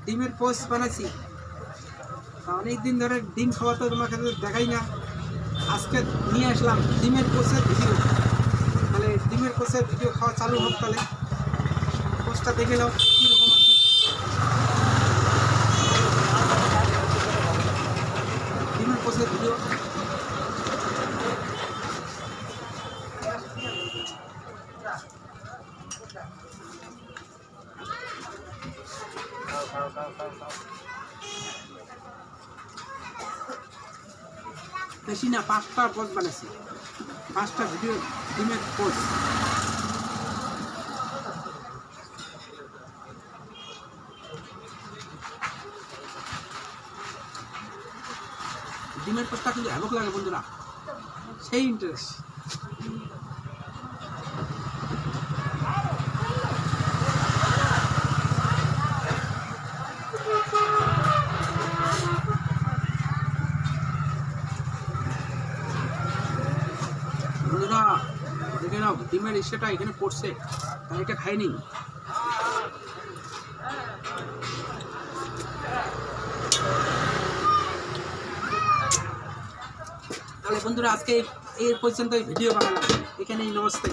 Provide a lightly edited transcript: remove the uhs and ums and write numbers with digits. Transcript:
ডিমের পোস্ট বানাইছি। অনেকদিন ধরে ডিম খাওয়া তো তোমাকে দেখাই না, আজকে নিয়ে আসলাম ডিমের পোস্টের ভিডিও। তাহলে ডিমের পোস্টের ভিডিও খাওয়া চালু হোক, তাহলে পোস্টটা দেখে নাও কীরকম আছে। ডিমের পোস্টের ভিডিও বেশি না, 5টা পোস্ট বানাইছি, 5টা ভিডিও ডিমের পোস্ট। ডিমের পোস্টটা কিন্তু হ্যাবক লাগে বন্ধুরা, সেই ইন্টারেস্ট। বন্ধুরা দেখে নাও, ডিমের ইস্যুটা এখানে পড়ছে, তাই এটা খাইনি। তাহলে বন্ধুরা আজকে এই পর্যন্ত ভিডিও বানালাম, এখানেই নমস্তে।